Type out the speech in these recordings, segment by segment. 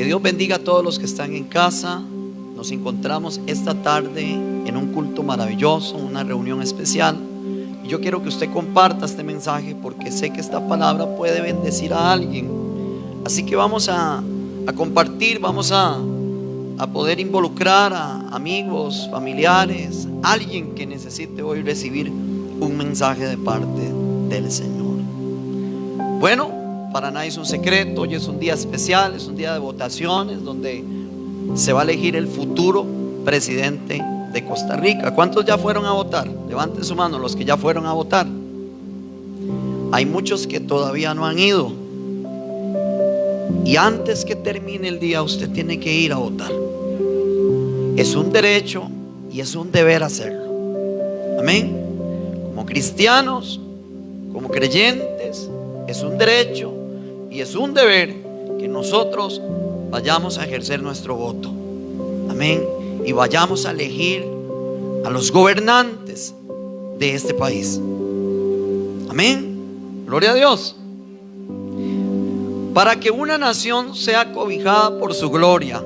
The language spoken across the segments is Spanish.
Que Dios bendiga a todos los que están en casa. Nos encontramos esta tarde en un culto maravilloso, una reunión especial. Y yo quiero que usted comparta este mensaje porque sé que esta palabra puede bendecir a alguien. Así que vamos a compartir, vamos a poder involucrar a amigos, familiares, alguien que necesite hoy recibir un mensaje de parte del Señor. Bueno, para nadie es un secreto, hoy es un día especial, es un día de votaciones donde se va a elegir el futuro presidente de Costa Rica. ¿Cuántos ya fueron a votar? Levanten su mano los que ya fueron a votar. Hay muchos que todavía no han ido. Y antes que termine el día, usted tiene que ir a votar. Es un derecho y es un deber hacerlo. Amén. Como cristianos, como creyentes, es un derecho y es un deber que nosotros vayamos a ejercer nuestro voto. Amén. Y vayamos a elegir a los gobernantes de este país. Amén. Gloria a Dios. Para que una nación sea cobijada por su gloria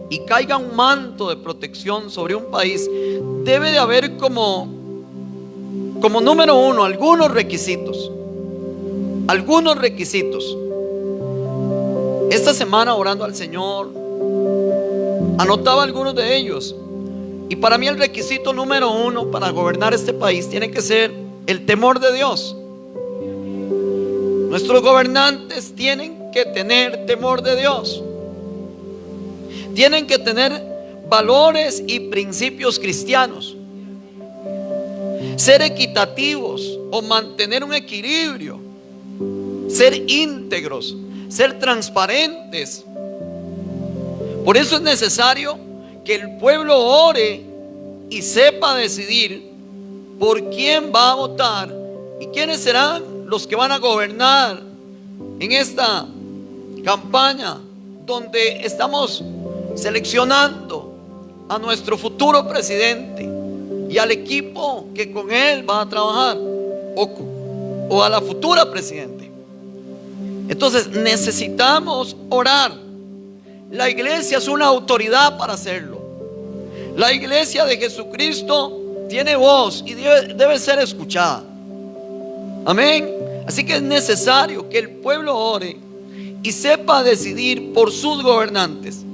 y caiga un manto de protección sobre un país, debe de haber como número uno algunos requisitos. Algunos requisitos. Esta semana, orando al Señor, anotaba algunos de ellos. Y para mí el requisito número uno para gobernar este país tiene que ser el temor de Dios. Nuestros gobernantes tienen que tener temor de Dios. Tienen que tener valores y principios cristianos. Ser equitativos o mantener un equilibrio. Ser íntegros, ser transparentes. Por eso es necesario que el pueblo ore y sepa decidir por quién va a votar y quiénes serán los que van a gobernar en esta campaña donde estamos seleccionando a nuestro futuro presidente y al equipo que con él va a trabajar o a la futura presidente. Entonces necesitamos orar. La iglesia es una autoridad para hacerlo. La iglesia de Jesucristo tiene voz y debe ser escuchada. Amén. Así que es necesario que el pueblo ore y sepa decidir por sus gobernantes.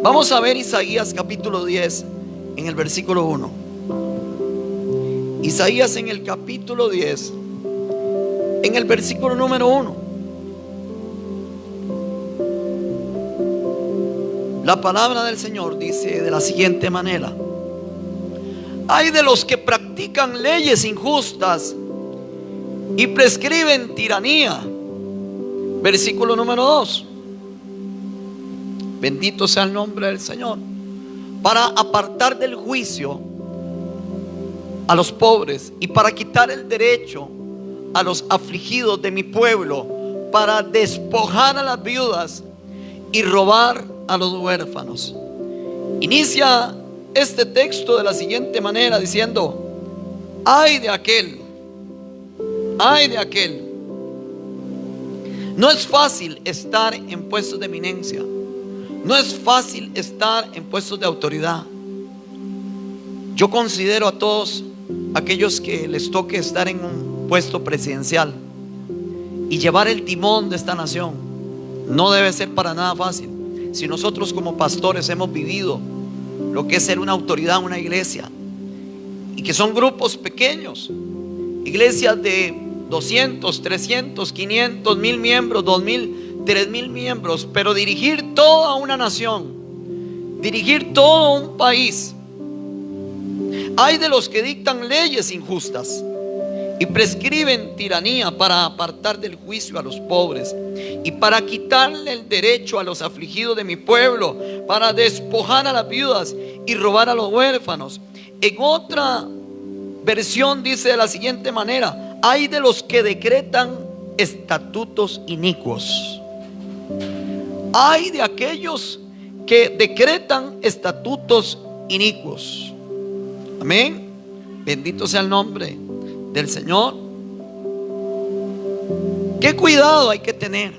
Vamos a ver Isaías capítulo 10 en el versículo 1. Isaías en el capítulo 10 en el versículo número 1. La palabra del Señor dice de la siguiente manera: ay de los que practican leyes injustas y prescriben tiranía. Versículo número 2. Bendito sea el nombre del Señor. Para apartar del juicio a los pobres y para quitar el derecho a los afligidos de mi pueblo, para despojar a las viudas y robar a los huérfanos. Inicia este texto de la siguiente manera diciendo: ay de aquel, ay de aquel. No es fácil estar en puestos de eminencia. No es fácil estar en puestos de autoridad. Yo considero a todos aquellos que les toque estar en un puesto presidencial y llevar el timón de esta nación, no debe ser para nada fácil. Si nosotros como pastores hemos vivido lo que es ser una autoridad en una iglesia, y que son grupos pequeños, iglesias de 200, 300, 500, 1000 miembros, 2000, 3000 miembros, pero dirigir toda una nación, dirigir todo un país. Hay de los que dictan leyes injustas y prescriben tiranía para apartar del juicio a los pobres y para quitarle el derecho a los afligidos de mi pueblo, para despojar a las viudas y robar a los huérfanos. En otra versión dice de la siguiente manera: hay de los que decretan estatutos inicuos. Hay de aquellos que decretan estatutos inicuos. Amén. Bendito sea el nombre del Señor. Qué cuidado hay que tener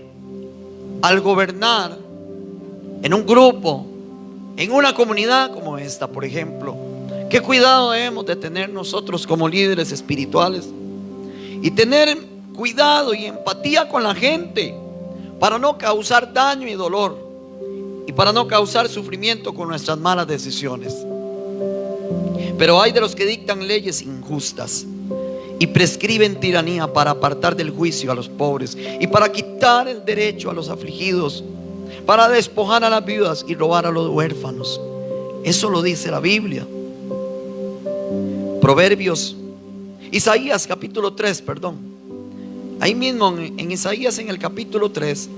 al gobernar en un grupo, en una comunidad como esta, por ejemplo. Qué cuidado debemos de tener nosotros como líderes espirituales y tener cuidado y empatía con la gente para no causar daño y dolor y para no causar sufrimiento con nuestras malas decisiones. Pero hay de los que dictan leyes injustas y prescriben tiranía para apartar del juicio a los pobres y para quitar el derecho a los afligidos, para despojar a las viudas y robar a los huérfanos. Eso lo dice la Biblia. Proverbios, Isaías capítulo 3, perdón. Ahí mismo en Isaías, en el capítulo 3,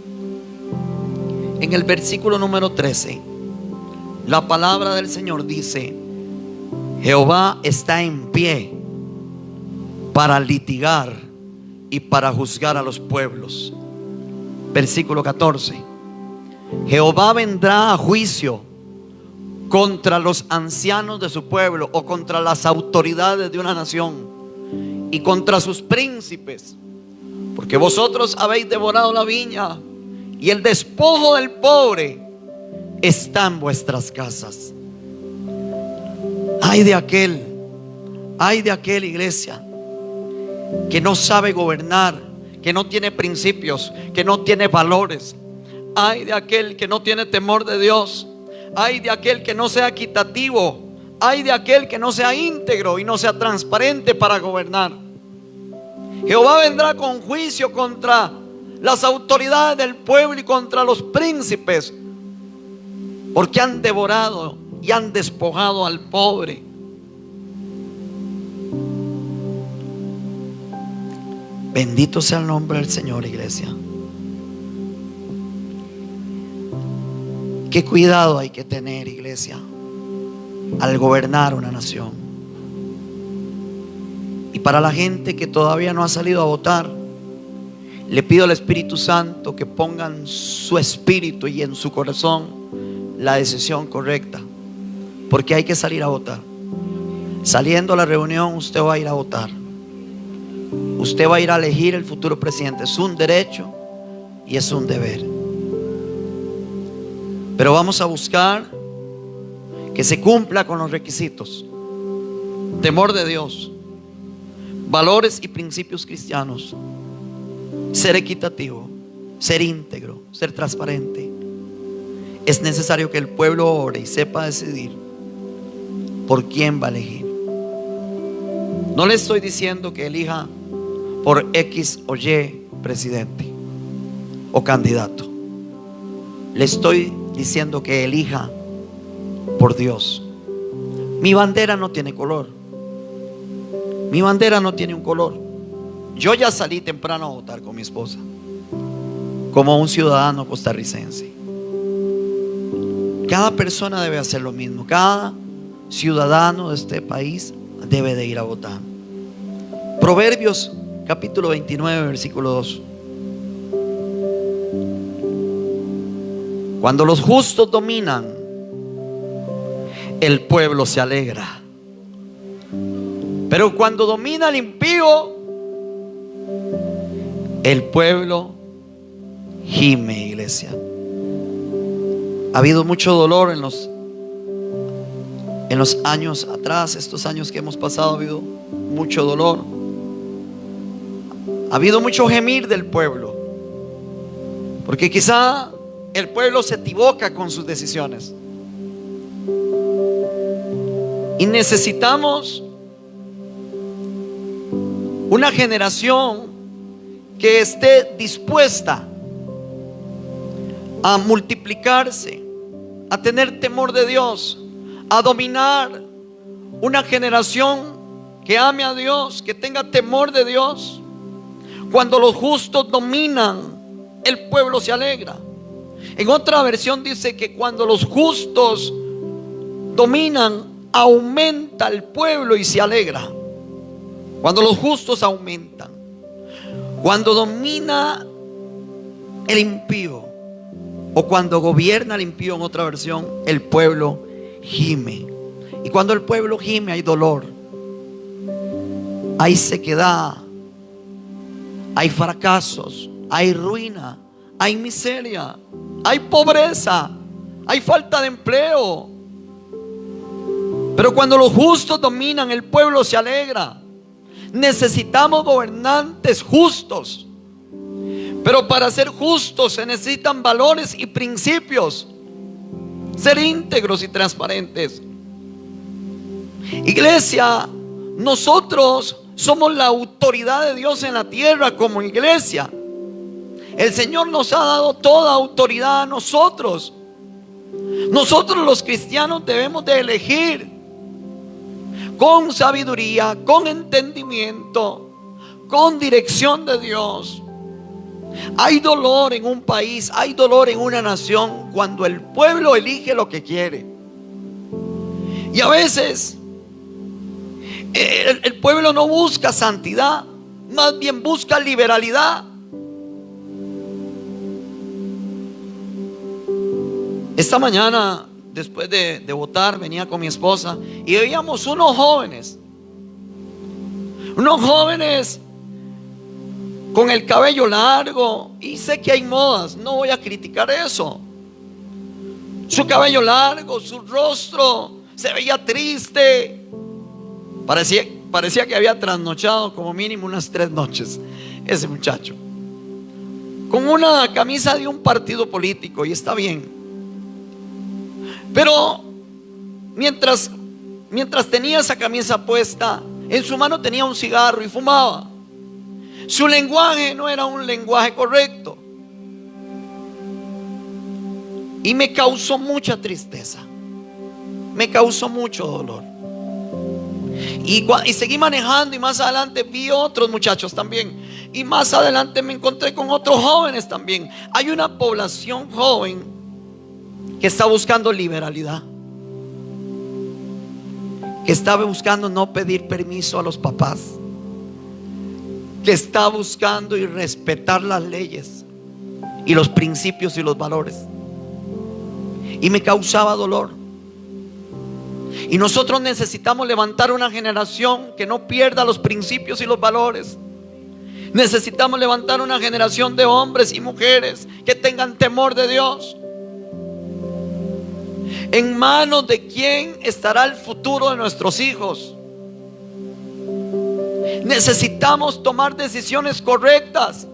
en el versículo número 13, la palabra del Señor dice: Jehová está en pie para litigar y para juzgar a los pueblos. Versículo 14: Jehová vendrá a juicio contra los ancianos de su pueblo, o contra las autoridades de una nación, y contra sus príncipes, porque vosotros habéis devorado la viña, y el despojo del pobre está en vuestras casas. Ay de aquel, iglesia, que no sabe gobernar, que no tiene principios, que no tiene valores. Ay de aquel que no tiene temor de Dios. Ay de aquel que no sea equitativo. Ay de aquel que no sea íntegro y no sea transparente para gobernar. Jehová vendrá con juicio contra las autoridades del pueblo y contra los príncipes, porque han devorado y han despojado al pobre. Bendito sea el nombre del Señor, iglesia. Qué cuidado hay que tener, iglesia, al gobernar una nación. Y para la gente que todavía no ha salido a votar, le pido al Espíritu Santo que ponga en su espíritu y en su corazón la decisión correcta, porque hay que salir a votar. Saliendo a la reunión, usted va a ir a votar. Usted va a ir a elegir el futuro presidente. Es un derecho y es un deber. Pero vamos a buscar que se cumpla con los requisitos: temor de Dios, valores y principios cristianos, ser equitativo, ser íntegro, ser transparente. Es necesario que el pueblo ore y sepa decidir por quién va a elegir. No le estoy diciendo que elija por X o Y presidente o candidato. Le estoy diciendo que elija por Dios. Mi bandera no tiene color. Mi bandera no tiene un color. Yo ya salí temprano a votar con mi esposa, como un ciudadano costarricense. Cada persona debe hacer lo mismo. Cada ciudadano de este país debe de ir a votar. Proverbios capítulo 29, versículo 2. Cuando los justos dominan, el pueblo se alegra. Pero cuando domina el impío, el pueblo gime, iglesia. Ha habido mucho dolor en los años atrás, estos años que hemos pasado, ha habido mucho dolor. Ha habido mucho gemir del pueblo, porque quizá el pueblo se equivoca con sus decisiones. Y necesitamos una generación que esté dispuesta a multiplicarse, a tener temor de Dios, a dominar. Una generación que ame a Dios, que tenga temor de Dios. Cuando los justos dominan, el pueblo se alegra. En otra versión dice que cuando los justos dominan, aumenta el pueblo y se alegra. Cuando los justos aumentan. Cuando domina el impío, o cuando gobierna el impío, en otra versión, el pueblo gime. Y cuando el pueblo gime, hay dolor, hay sequedad, hay fracasos, hay ruina, hay miseria, hay pobreza, hay falta de empleo. Pero cuando los justos dominan, el pueblo se alegra. Necesitamos gobernantes justos. Pero para ser justos se necesitan valores y principios. Ser íntegros y transparentes. Iglesia, nosotros somos la autoridad de Dios en la tierra como iglesia. El Señor nos ha dado toda autoridad a nosotros. Nosotros los cristianos debemos de elegir con sabiduría, con entendimiento, con dirección de Dios. Hay dolor en un país, hay dolor en una nación cuando el pueblo elige lo que quiere. Y a veces el pueblo no busca santidad, más bien busca liberalidad. Esta mañana, después de votar, venía con mi esposa y veíamos unos jóvenes con el cabello largo. Y sé que hay modas, no voy a criticar eso. Su cabello largo, su rostro se veía triste. Parecía que había trasnochado como mínimo unas 3 noches ese muchacho, con una camisa de un partido político, y está bien. Pero mientras tenía esa camisa puesta, en su mano tenía un cigarro y fumaba. Su lenguaje no era un lenguaje correcto. Y me causó mucha tristeza. Me causó mucho dolor. Y seguí manejando, y más adelante vi otros muchachos también. Y más adelante me encontré con otros jóvenes también. Hay una población joven que está buscando liberalidad, que está buscando no pedir permiso a los papás, que está buscando y respetar las leyes y los principios y los valores. Y me causaba dolor. Y nosotros necesitamos levantar una generación que no pierda los principios y los valores. Necesitamos levantar una generación de hombres y mujeres que tengan temor de Dios. ¿En manos de quién estará el futuro de nuestros hijos? Necesitamos tomar decisiones correctas.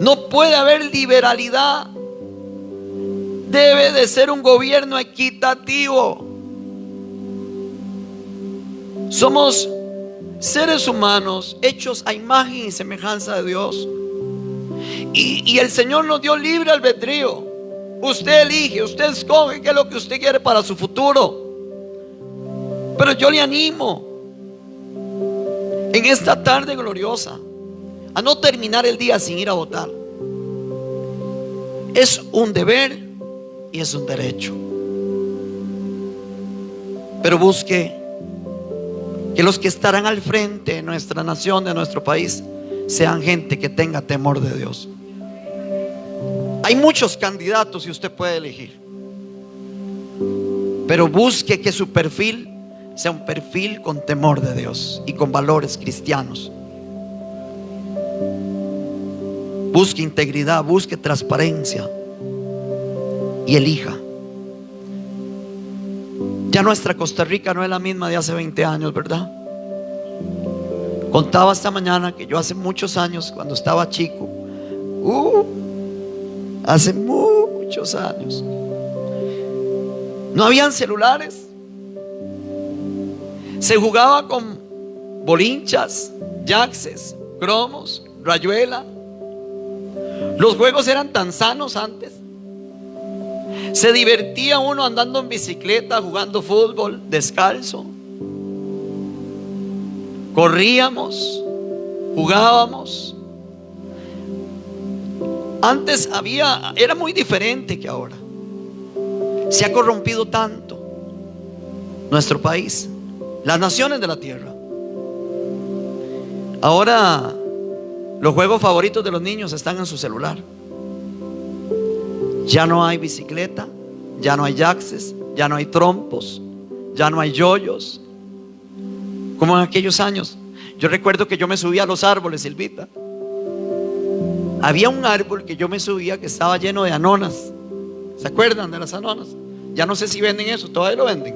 No puede haber liberalidad. Debe de ser un gobierno equitativo. Somos seres humanos hechos a imagen y semejanza de Dios. Y el Señor nos dio libre albedrío. Usted elige, usted escoge qué es lo que usted quiere para su futuro. Pero yo le animo en esta tarde gloriosa a no terminar el día sin ir a votar. Es un deber y es un derecho. Pero busque que los que estarán al frente de nuestra nación, de nuestro país, sean gente que tenga temor de Dios. Hay muchos candidatos y usted puede elegir, pero busque que su perfil sea un perfil con temor de Dios y con valores cristianos. Busque integridad, busque transparencia y elija. Ya nuestra Costa Rica no es la misma de hace 20 años, ¿verdad? Contaba esta mañana que yo hace muchos años, cuando estaba chico, hace muchos años, no habían celulares. Se jugaba con bolinchas, yaxes, cromos, rayuela. Los juegos eran tan sanos antes. Se divertía uno andando en bicicleta, jugando fútbol, descalzo. Corríamos, jugábamos. Antes era muy diferente que ahora. Se ha corrompido tanto nuestro país, las naciones de la tierra. Ahora los juegos favoritos de los niños están en su celular. Ya no hay bicicleta, ya no hay yaxes, ya no hay trompos, ya no hay yoyos, como en aquellos años. Yo recuerdo que yo me subía a los árboles, Silvita, Había un árbol que yo me subía que estaba lleno de anonas. ¿Se acuerdan de las anonas? Ya no sé si venden eso, todavía lo venden.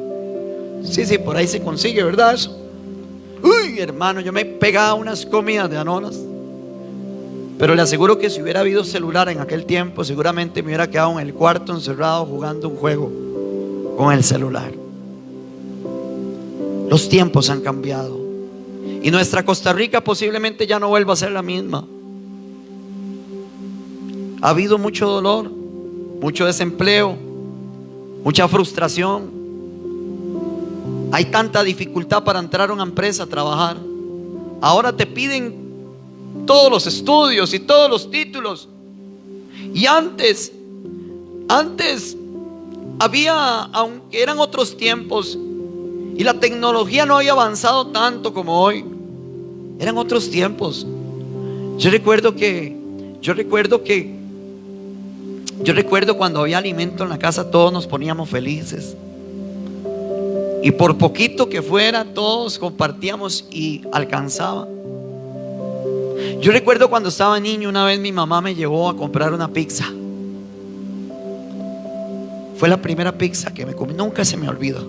Sí, por ahí se consigue, ¿verdad? Eso. Uy, hermano, yo me pegaba unas comidas de anonas. Pero le aseguro que si hubiera habido celular en aquel tiempo, seguramente me hubiera quedado en el cuarto encerrado jugando un juego con el celular. Los tiempos han cambiado y nuestra Costa Rica posiblemente ya no vuelva a ser la misma. Ha habido mucho dolor, mucho desempleo, mucha frustración. Hay tanta dificultad para entrar a una empresa a trabajar. Ahora te piden todos los estudios y todos los títulos. Y antes había, aunque eran otros tiempos y la tecnología no había avanzado tanto como hoy, eran otros tiempos. Yo recuerdo cuando había alimento en la casa, todos nos poníamos felices. Y por poquito que fuera, todos compartíamos y alcanzaba. Yo recuerdo cuando estaba niño, una vez mi mamá me llevó a comprar una pizza. Fue la primera pizza que me comí, nunca se me olvida,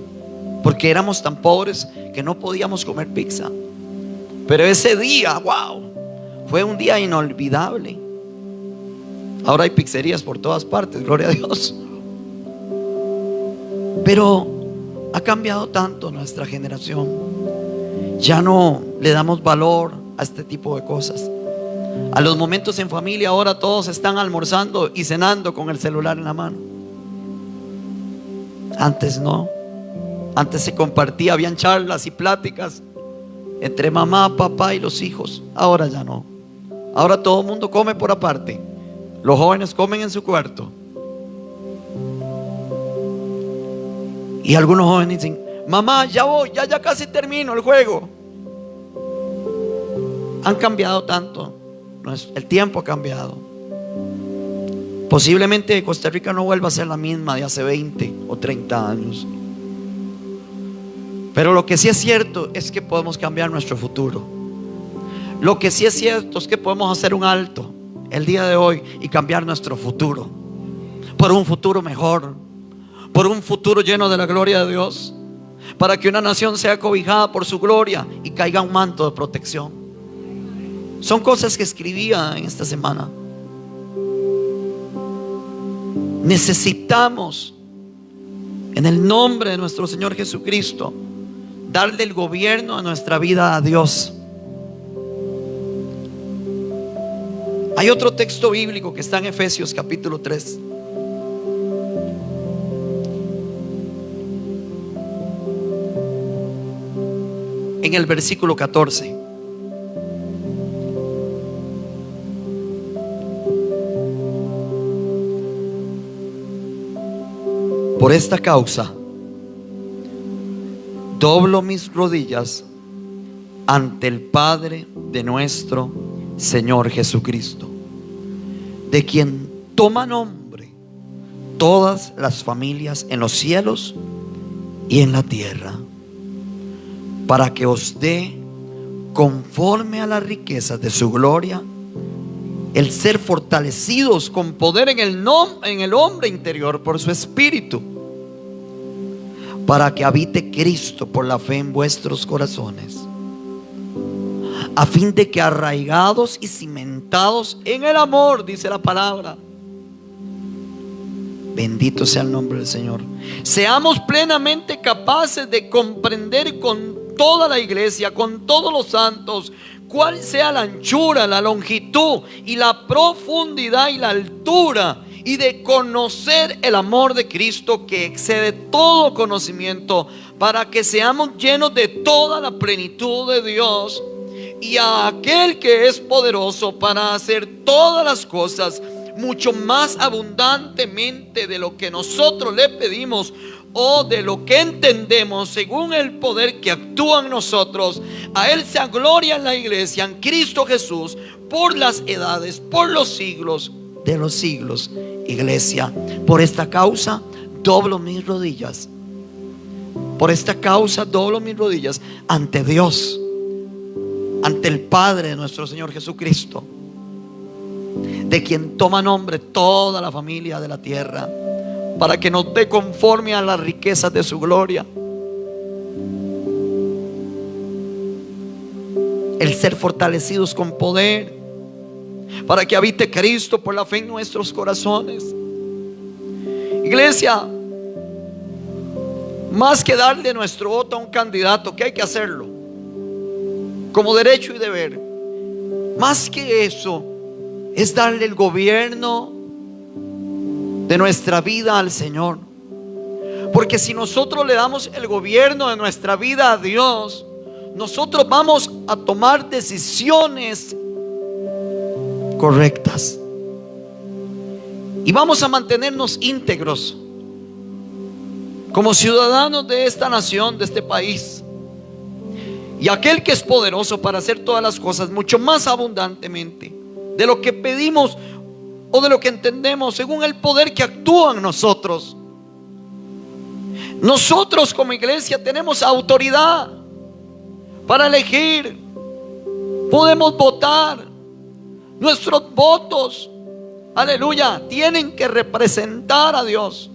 porque éramos tan pobres que no podíamos comer pizza. Pero ese día, wow, fue un día inolvidable. Ahora hay pizzerías por todas partes, gloria a Dios. Pero ha cambiado tanto nuestra generación. Ya no le damos valor a este tipo de cosas. A los momentos en familia, ahora todos están almorzando y cenando con el celular en la mano. Antes no. Antes se compartía, habían charlas y pláticas entre mamá, papá y los hijos. Ahora ya no. Ahora todo el mundo come por aparte. Los jóvenes comen en su cuarto. Y algunos jóvenes dicen: mamá, ya voy, ya casi termino el juego. Han cambiado tanto. El tiempo ha cambiado. Posiblemente Costa Rica no vuelva a ser la misma de hace 20 o 30 años. Pero lo que sí es cierto es que podemos cambiar nuestro futuro. Lo que sí es cierto es que podemos hacer un alto el día de hoy y cambiar nuestro futuro por un futuro mejor, por un futuro lleno de la gloria de Dios, para que una nación sea cobijada por su gloria y caiga un manto de protección. Son cosas que escribía en esta semana. Necesitamos, en el nombre de nuestro Señor Jesucristo, darle el gobierno de nuestra vida a Dios. Hay otro texto bíblico que está en Efesios capítulo 3. En el versículo 14. Por esta causa doblo mis rodillas ante el Padre de nuestro Señor Jesucristo, de quien toma nombre todas las familias en los cielos y en la tierra, para que os dé, conforme a las riquezas de su gloria, el ser fortalecidos con poder en el hombre interior por su espíritu, para que habite Cristo por la fe en vuestros corazones, a fin de que arraigados y cimentados en el amor, dice la palabra, bendito sea el nombre del Señor, seamos plenamente capaces de comprender con toda la iglesia, con todos los santos, cuál sea la anchura, la longitud y la profundidad y la altura, y de conocer el amor de Cristo que excede todo conocimiento, para que seamos llenos de toda la plenitud de Dios. Y a aquel que es poderoso para hacer todas las cosas mucho más abundantemente de lo que nosotros le pedimos o de lo que entendemos, según el poder que actúa en nosotros, a Él sea gloria en la iglesia, en Cristo Jesús, por las edades, por los siglos de los siglos. Iglesia, por esta causa doblo mis rodillas. Por esta causa doblo mis rodillas ante Dios, ante el Padre de nuestro Señor Jesucristo, de quien toma nombre toda la familia de la tierra, para que nos dé conforme a las riquezas de su gloria el ser fortalecidos con poder, para que habite Cristo por la fe en nuestros corazones. Iglesia, más que darle nuestro voto a un candidato, que hay que hacerlo como derecho y deber, más que eso es darle el gobierno de nuestra vida al Señor. Porque si nosotros le damos el gobierno de nuestra vida a Dios, nosotros vamos a tomar decisiones correctas y vamos a mantenernos íntegros como ciudadanos de esta nación, de este país. Y aquel que es poderoso para hacer todas las cosas mucho más abundantemente de lo que pedimos o de lo que entendemos, según el poder que actúa en nosotros. Nosotros como iglesia tenemos autoridad para elegir. Podemos votar. Nuestros votos, aleluya, tienen que representar a Dios.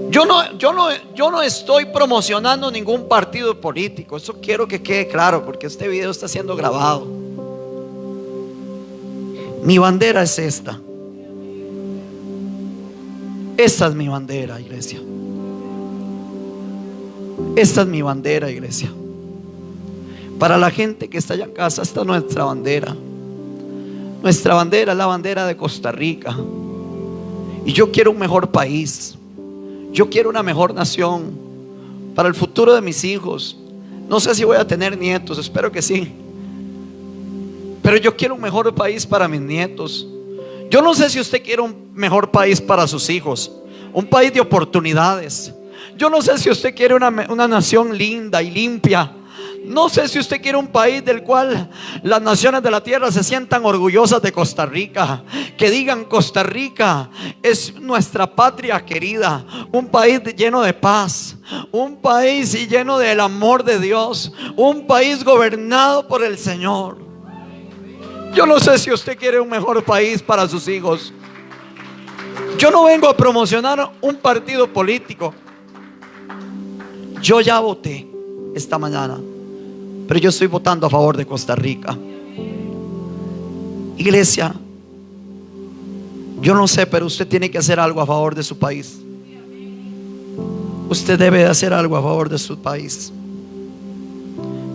Yo no estoy promocionando ningún partido político. Eso quiero que quede claro, porque este video está siendo grabado. Mi bandera es esta. Esta es mi bandera, iglesia. Esta es mi bandera, iglesia. Para la gente que está allá en casa, esta es nuestra bandera. Nuestra bandera es la bandera de Costa Rica. Y yo quiero un mejor país. Yo quiero una mejor nación para el futuro de mis hijos. No sé si voy a tener nietos, espero que sí. Pero yo quiero un mejor país para mis nietos. Yo no sé si usted quiere un mejor país para sus hijos, un país de oportunidades. Yo no sé si usted quiere una nación linda y limpia. No sé si usted quiere un país del cual las naciones de la tierra se sientan orgullosas de Costa Rica, que digan: Costa Rica es nuestra patria querida, un país lleno de paz, un país lleno del amor de Dios, un país gobernado por el Señor. Yo no sé si usted quiere un mejor país para sus hijos. Yo no vengo a promocionar un partido político. Yo ya voté esta mañana, pero yo estoy votando a favor de Costa Rica. Iglesia, yo no sé, pero usted tiene que hacer algo a favor de su país. Usted debe de hacer algo a favor de su país.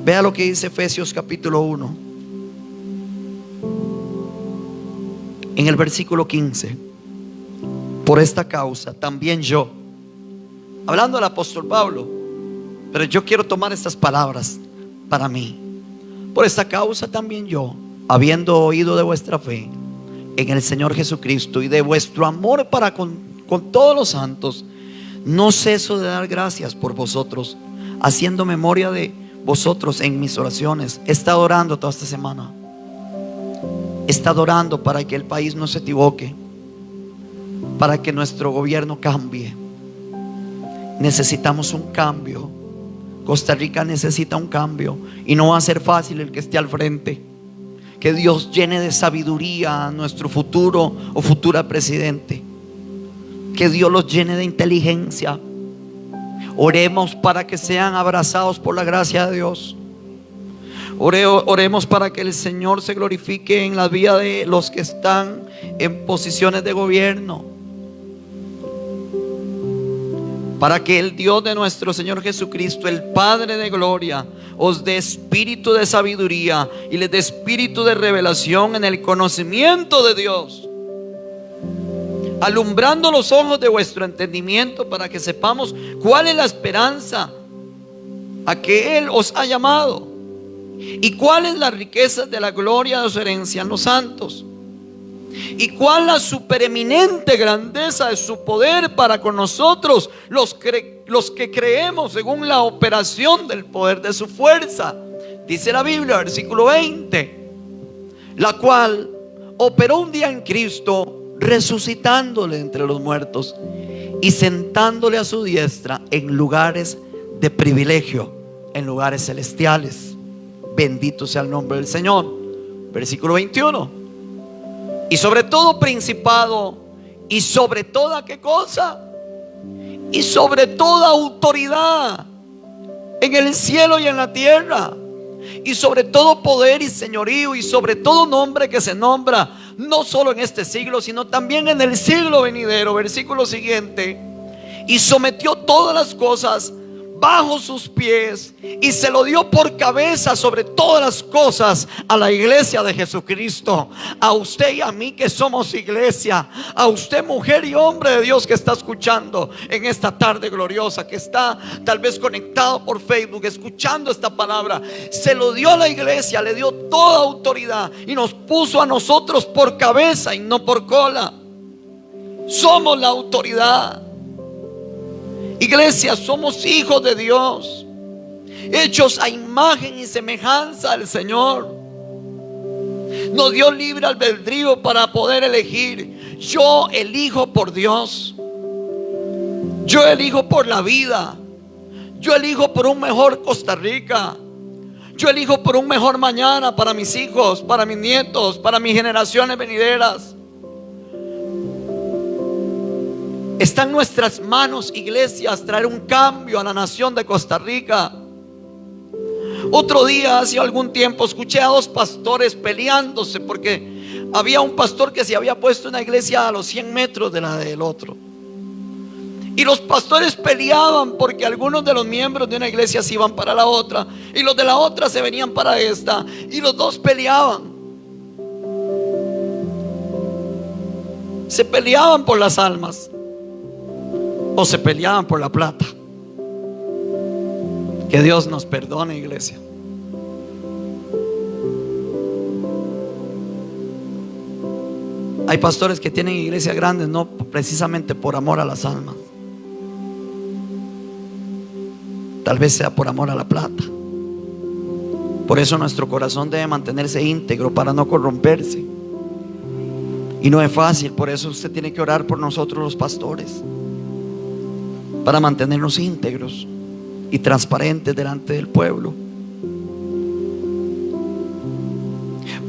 Vea lo que dice Efesios capítulo 1, en el versículo 15. Por esta causa también yo, hablando al apóstol Pablo, pero yo quiero tomar estas palabras para mí. Por esta causa también yo, habiendo oído de vuestra fe en el Señor Jesucristo y de vuestro amor para con todos los santos, no ceso de dar gracias por vosotros, haciendo memoria de vosotros en mis oraciones. He estado orando toda esta semana. He estado orando para que el país no se equivoque, para que nuestro gobierno cambie. Necesitamos un cambio. Costa Rica necesita un cambio, y no va a ser fácil el que esté al frente. Que Dios llene de sabiduría a nuestro futuro o futura presidente. Que Dios los llene de inteligencia. Oremos para que sean abrazados por la gracia de Dios. Oremos para que el Señor se glorifique en la vida de los que están en posiciones de gobierno. Para que el Dios de nuestro Señor Jesucristo, el Padre de gloria, os dé espíritu de sabiduría y les dé espíritu de revelación en el conocimiento de Dios, alumbrando los ojos de vuestro entendimiento, para que sepamos cuál es la esperanza a que Él os ha llamado y cuál es la riqueza de la gloria de su herencia en los santos, y cuál la supereminente grandeza de su poder para con nosotros los que creemos, según la operación del poder de su fuerza. Dice la Biblia, versículo 20, la cual operó un día en Cristo, resucitándole entre los muertos y sentándole a su diestra en lugares de privilegio, en lugares celestiales. Bendito sea el nombre del Señor. Versículo 21. Y sobre todo principado, y sobre toda, ¿qué cosa? Y sobre toda autoridad en el cielo y en la tierra, y sobre todo poder y señorío, y sobre todo nombre que se nombra, no solo en este siglo, sino también en el siglo venidero. Versículo siguiente. Y sometió todas las cosas bajo sus pies, y se lo dio por cabeza sobre todas las cosas a la iglesia de Jesucristo. A usted y a mí que somos iglesia, a usted mujer y hombre de Dios que está escuchando en esta tarde gloriosa, que está tal vez conectado por Facebook escuchando esta palabra, se lo dio a la iglesia, le dio toda autoridad y nos puso a nosotros por cabeza y no por cola. Somos la autoridad. Iglesia, somos hijos de Dios, hechos a imagen y semejanza del Señor. Nos dio libre albedrío para poder elegir. Yo elijo por Dios. Yo elijo por la vida. Yo elijo por un mejor Costa Rica. Yo elijo por un mejor mañana para mis hijos, para mis nietos, para mis generaciones venideras. Está en nuestras manos, iglesias, traer un cambio a la nación de Costa Rica. Otro día, hace algún tiempo, escuché a dos pastores peleándose porque había un pastor que se había puesto una iglesia a los 100 metros de la del otro. Y los pastores peleaban porque algunos de los miembros de una iglesia se iban para la otra y los de la otra se venían para esta, y los dos peleaban. Se peleaban por las almas o se peleaban por la plata. Que Dios nos perdone, iglesia. Hay pastores que tienen iglesias grandes no precisamente por amor a las almas, tal vez sea por amor a la plata. Por eso nuestro corazón debe mantenerse íntegro para no corromperse. Y no es fácil, por eso usted tiene que orar por nosotros los pastores, para mantenernos íntegros y transparentes delante del pueblo.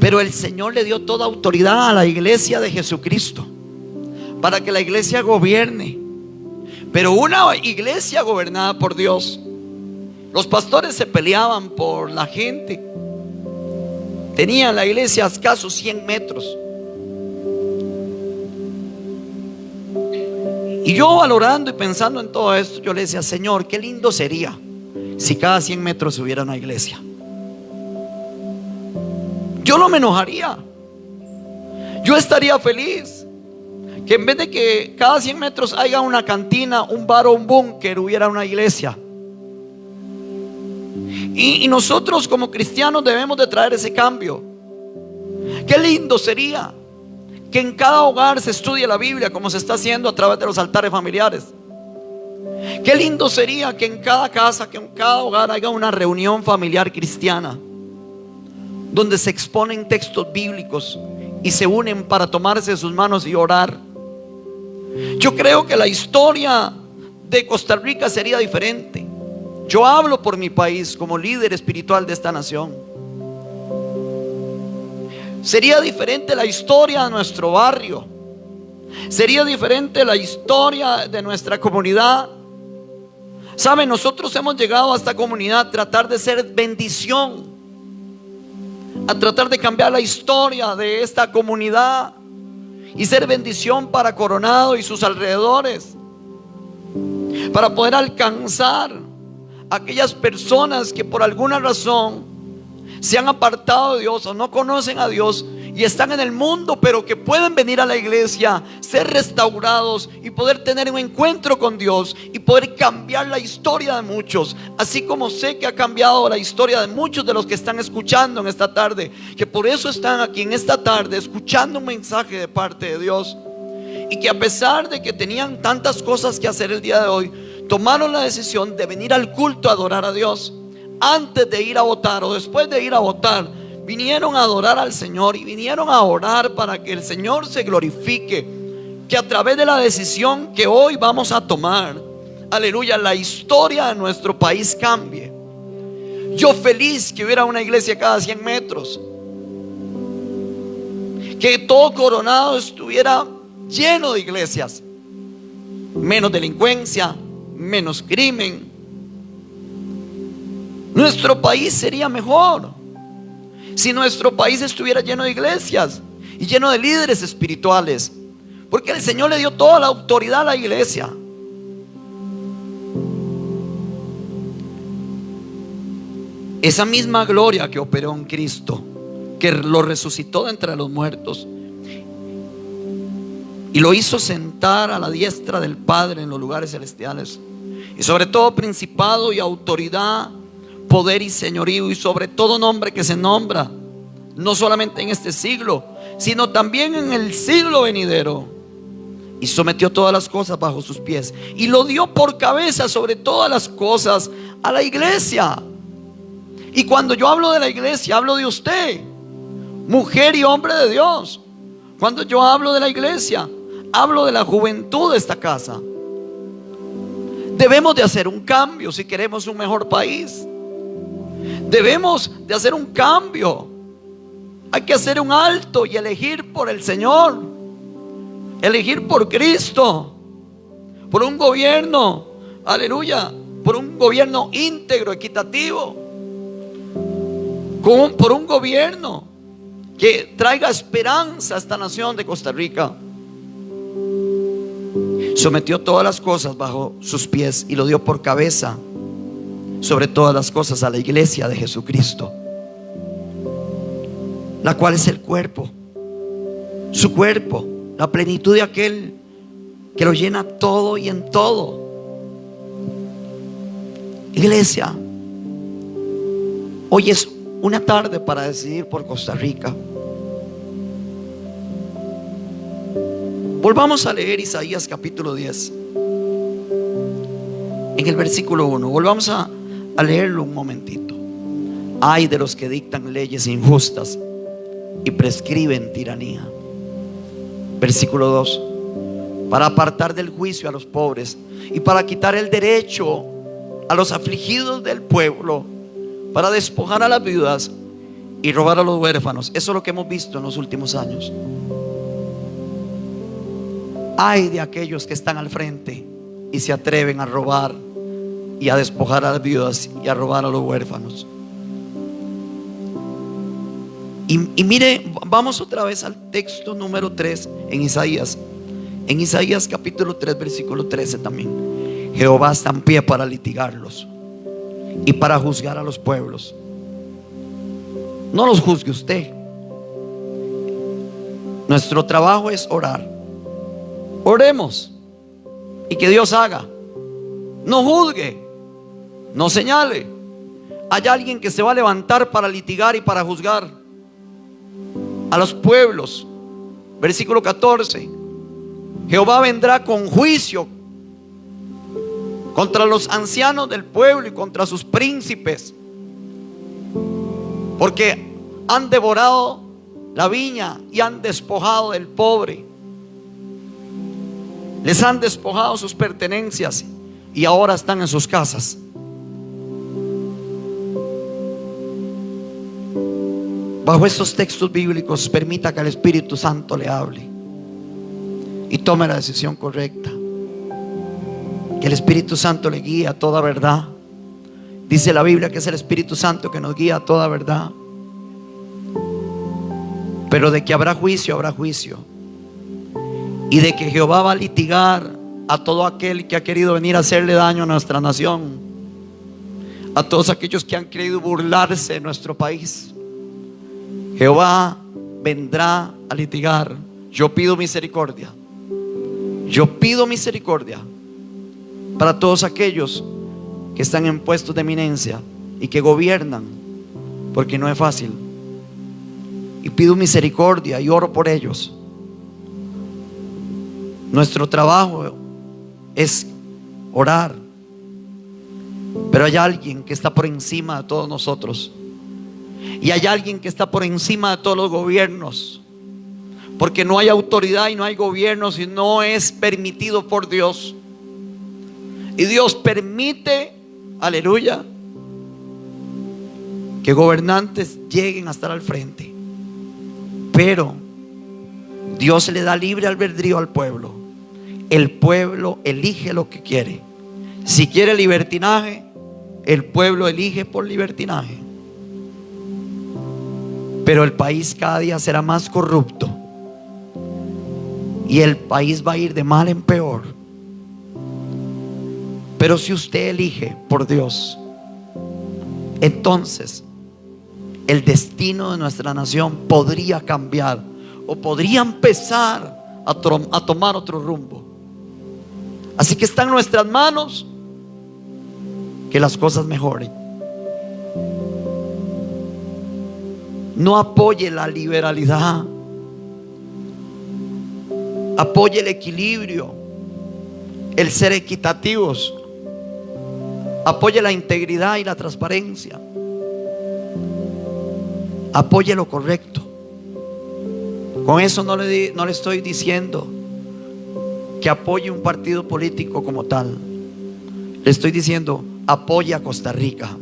Pero el Señor le dio toda autoridad a la iglesia de Jesucristo para que la iglesia gobierne, pero una iglesia gobernada por Dios. Los pastores se peleaban por la gente. Tenían la iglesia a escasos 100 metros. Y yo, valorando y pensando en todo esto, yo le decía: Señor, qué lindo sería si cada 100 metros hubiera una iglesia. Yo no me enojaría. Yo estaría feliz que en vez de que cada 100 metros haya una cantina, un bar o un búnker, hubiera una iglesia. Y nosotros como cristianos debemos de traer ese cambio. Qué lindo sería que en cada hogar se estudie la Biblia, como se está haciendo a través de los altares familiares. Qué lindo sería que en cada casa, que en cada hogar haya una reunión familiar cristiana, donde se exponen textos bíblicos y se unen para tomarse de sus manos y orar. Yo creo que la historia de Costa Rica sería diferente. Yo hablo por mi país como líder espiritual de esta nación. Sería diferente la historia de nuestro barrio. Sería diferente la historia de nuestra comunidad. Saben, nosotros hemos llegado a esta comunidad a tratar de ser bendición, a tratar de cambiar la historia de esta comunidad y ser bendición para Coronado y sus alrededores, para poder alcanzar a aquellas personas que por alguna razón se han apartado de Dios o no conocen a Dios y están en el mundo, pero que pueden venir a la iglesia, ser restaurados y poder tener un encuentro con Dios y poder cambiar la historia de muchos, así como sé que ha cambiado la historia de muchos de los que están escuchando en esta tarde, que por eso están aquí en esta tarde escuchando un mensaje de parte de Dios, y que a pesar de que tenían tantas cosas que hacer el día de hoy, tomaron la decisión de venir al culto a adorar a Dios. Antes de ir a votar o después de ir a votar, vinieron a adorar al Señor y vinieron a orar para que el Señor se glorifique, que a través de la decisión que hoy vamos a tomar, aleluya, la historia de nuestro país cambie. Yo feliz que hubiera una iglesia cada 100 metros. Que todo Coronado estuviera lleno de iglesias. Menos delincuencia, menos crimen. Nuestro país sería mejor si nuestro país estuviera lleno de iglesias y lleno de líderes espirituales, porque el Señor le dio toda la autoridad a la iglesia. Esa misma gloria que operó en Cristo, que lo resucitó de entre los muertos y lo hizo sentar a la diestra del Padre en los lugares celestiales, y sobre todo principado y autoridad, poder y señorío, y sobre todo nombre que se nombra, no solamente en este siglo, sino también en el siglo venidero. Y sometió todas las cosas bajo sus pies y lo dio por cabeza sobre todas las cosas a la iglesia. Y cuando yo hablo de la iglesia, hablo de usted, mujer y hombre de Dios. Cuando yo hablo de la iglesia, hablo de la juventud de esta casa. Debemos de hacer un cambio si queremos un mejor país. Debemos de hacer un cambio. Hay que hacer un alto y elegir por el Señor, elegir por Cristo, por un gobierno, aleluya, por un gobierno íntegro, equitativo, por un gobierno que traiga esperanza a esta nación de Costa Rica. Sometió todas las cosas bajo sus pies y lo dio por cabeza sobre todas las cosas a la iglesia de Jesucristo, la cual es el cuerpo, su cuerpo, la plenitud de aquel que lo llena todo y en todo. Iglesia, hoy es una tarde para decidir por Costa Rica. Volvamos a leer Isaías capítulo 10, en el versículo 1. Volvamos a leerlo un momentito. Ay de los que dictan leyes injustas y prescriben tiranía. Versículo 2: para apartar del juicio a los pobres y para quitar el derecho a los afligidos del pueblo, para despojar a las viudas y robar a los huérfanos. Eso es lo que hemos visto en los últimos años. Ay de aquellos que están al frente y se atreven a robar y a despojar a las viudas y a robar a los huérfanos. Y mire, vamos otra vez al texto número 3 en Isaías. En Isaías capítulo 3 versículo 13 también. Jehová está en pie para litigarlos y para juzgar a los pueblos. No los juzgue usted. Nuestro trabajo es orar. Oremos y que Dios haga. No juzgue, no señale. Hay alguien que se va a levantar para litigar y para juzgar a los pueblos. Versículo 14: Jehová vendrá con juicio contra los ancianos del pueblo y contra sus príncipes, porque han devorado la viña y han despojado del pobre. Les han despojado sus pertenencias y ahora están en sus casas. Bajo estos textos bíblicos, permita que el Espíritu Santo le hable y tome la decisión correcta. Que el Espíritu Santo le guíe a toda verdad. Dice la Biblia que es el Espíritu Santo que nos guía a toda verdad. Pero de que habrá juicio, habrá juicio. Y de que Jehová va a litigar a todo aquel que ha querido venir a hacerle daño a nuestra nación, a todos aquellos que han querido burlarse de nuestro país. Jehová vendrá a litigar. Yo pido misericordia. Yo pido misericordia para todos aquellos que están en puestos de eminencia y que gobiernan, porque no es fácil. Y pido misericordia y oro por ellos. Nuestro trabajo es orar, pero hay alguien que está por encima de todos nosotros. Y hay alguien que está por encima de todos los gobiernos, porque no hay autoridad y no hay gobierno si no es permitido por Dios. Y Dios permite, aleluya, que gobernantes lleguen a estar al frente, pero Dios le da libre albedrío al pueblo. El pueblo elige lo que quiere. Si quiere libertinaje, el pueblo elige por libertinaje. Pero el país cada día será más corrupto y el país va a ir de mal en peor. Pero si usted elige por Dios, entonces el destino de nuestra nación podría cambiar o podría empezar a tomar otro rumbo. Así que está en nuestras manos que las cosas mejoren. No apoye la liberalidad, apoye el equilibrio, el ser equitativos, apoye la integridad y la transparencia, apoye lo correcto. Con eso no le estoy diciendo que apoye un partido político como tal. Le estoy diciendo, apoye a Costa Rica.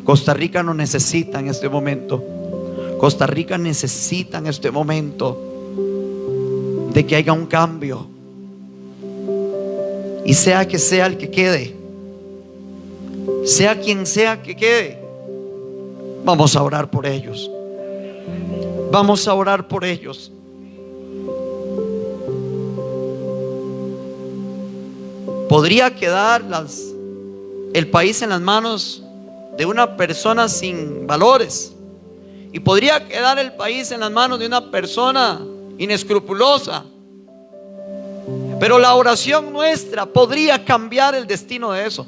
Costa Rica no necesita en este momento. Costa Rica necesita en este momento de que haya un cambio. Y sea que sea el que quede, sea quien sea que quede, vamos a orar por ellos. Vamos a orar por ellos. Podría quedar el país en las manos de una persona sin valores, y podría quedar el país en las manos de una persona inescrupulosa. Pero la oración nuestra podría cambiar el destino de eso.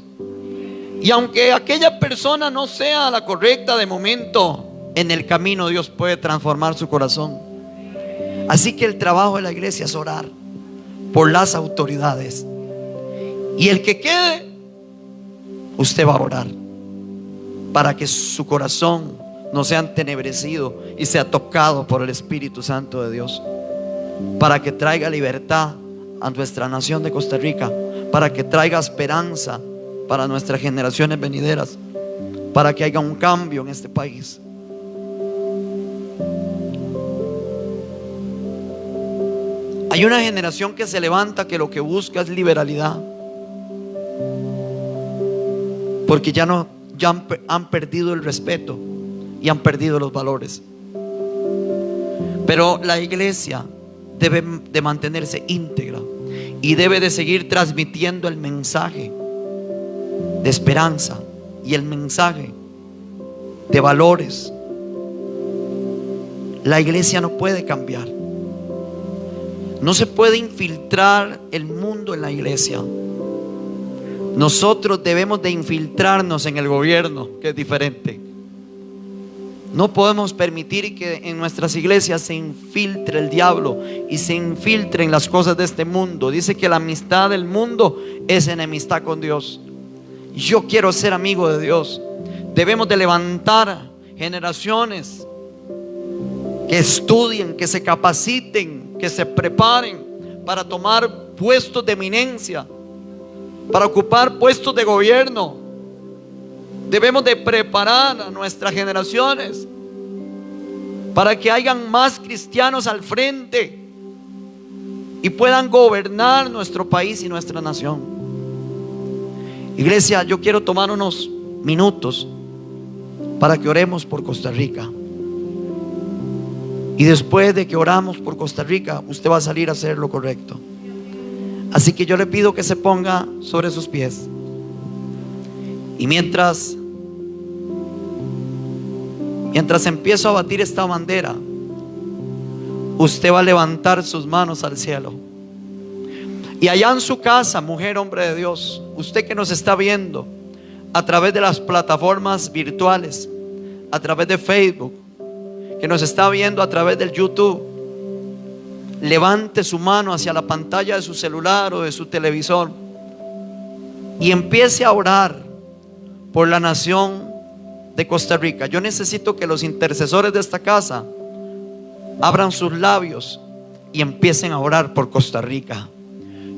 Y aunque aquella persona no sea la correcta de momento, en el camino Dios puede transformar su corazón. Así que el trabajo de la iglesia es orar por las autoridades. Y el que quede, usted va a orar para que su corazón no sea entenebrecido y sea tocado por el Espíritu Santo de Dios, para que traiga libertad a nuestra nación de Costa Rica, para que traiga esperanza para nuestras generaciones venideras, para que haya un cambio en este país. Hay una generación que se levanta que lo que busca es liberalidad, porque ya han perdido el respeto y han perdido los valores. Pero la iglesia debe de mantenerse íntegra y debe de seguir transmitiendo el mensaje de esperanza y el mensaje de valores. La iglesia no puede cambiar. No se puede infiltrar el mundo en la iglesia. Nosotros debemos de infiltrarnos en el gobierno, que es diferente. No podemos permitir que en nuestras iglesias se infiltre el diablo y se infiltren las cosas de este mundo. Dice que la amistad del mundo es enemistad con Dios. Yo quiero ser amigo de Dios. Debemos de levantar generaciones que estudien, que se capaciten, que se preparen para tomar puestos de eminencia, para ocupar puestos de gobierno. Debemos de preparar a nuestras generaciones para que hayan más cristianos al frente y puedan gobernar nuestro país y nuestra nación. Iglesia, yo quiero tomar unos minutos para que oremos por Costa Rica. Y después de que oramos por Costa Rica, usted va a salir a hacer lo correcto. Así que yo le pido que se ponga sobre sus pies. Y mientras empiezo a batir esta bandera, usted va a levantar sus manos al cielo. Y allá en su casa, mujer, hombre de Dios, usted que nos está viendo a través de las plataformas virtuales, a través de Facebook, que nos está viendo a través del YouTube, levante su mano hacia la pantalla de su celular o de su televisor y empiece a orar por la nación de Costa Rica. Yo necesito que los intercesores de esta casa abran sus labios y empiecen a orar por Costa Rica.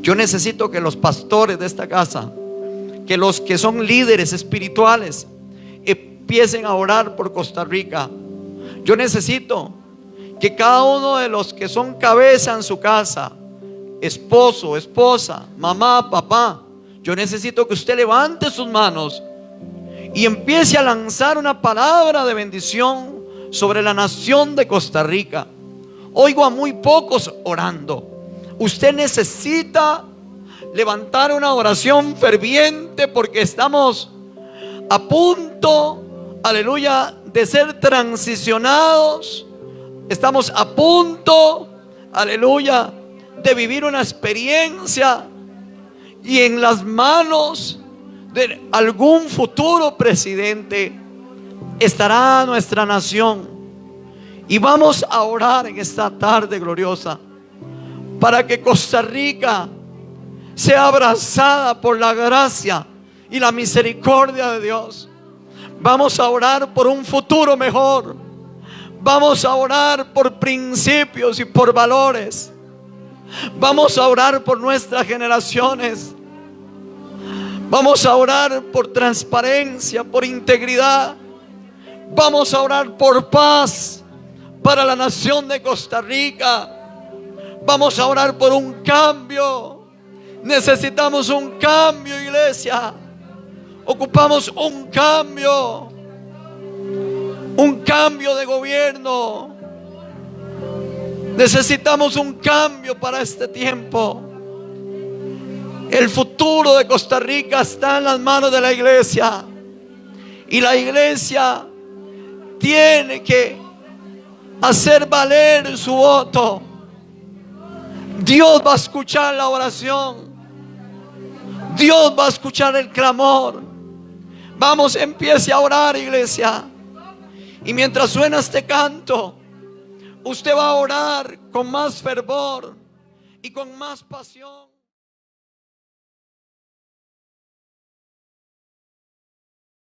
Yo necesito que los pastores de esta casa, que los que son líderes espirituales, empiecen a orar por Costa Rica. Yo necesito que cada uno de los que son cabeza en su casa, esposo, esposa, mamá, papá, yo necesito que usted levante sus manos y empiece a lanzar una palabra de bendición sobre la nación de Costa Rica. Oigo a muy pocos orando. Usted necesita levantar una oración ferviente porque estamos a punto, aleluya, de ser transicionados. Estamos a punto, aleluya, de vivir una experiencia y en las manos de algún futuro presidente estará nuestra nación. Y vamos a orar en esta tarde gloriosa para que Costa Rica sea abrazada por la gracia y la misericordia de Dios. Vamos a orar por un futuro mejor. Vamos a orar por principios y por valores. Vamos a orar por nuestras generaciones. Vamos a orar por transparencia, por integridad. Vamos a orar por paz para la nación de Costa Rica. Vamos a orar por un cambio. Necesitamos un cambio, iglesia. Ocupamos un cambio de gobierno. Necesitamos un cambio para este tiempo. El futuro de Costa Rica está en las manos de la iglesia. Y la iglesia tiene que hacer valer su voto. Dios va a escuchar la oración. Dios va a escuchar el clamor. Vamos, empiece a orar, iglesia. Y mientras suena este canto, usted va a orar con más fervor y con más pasión.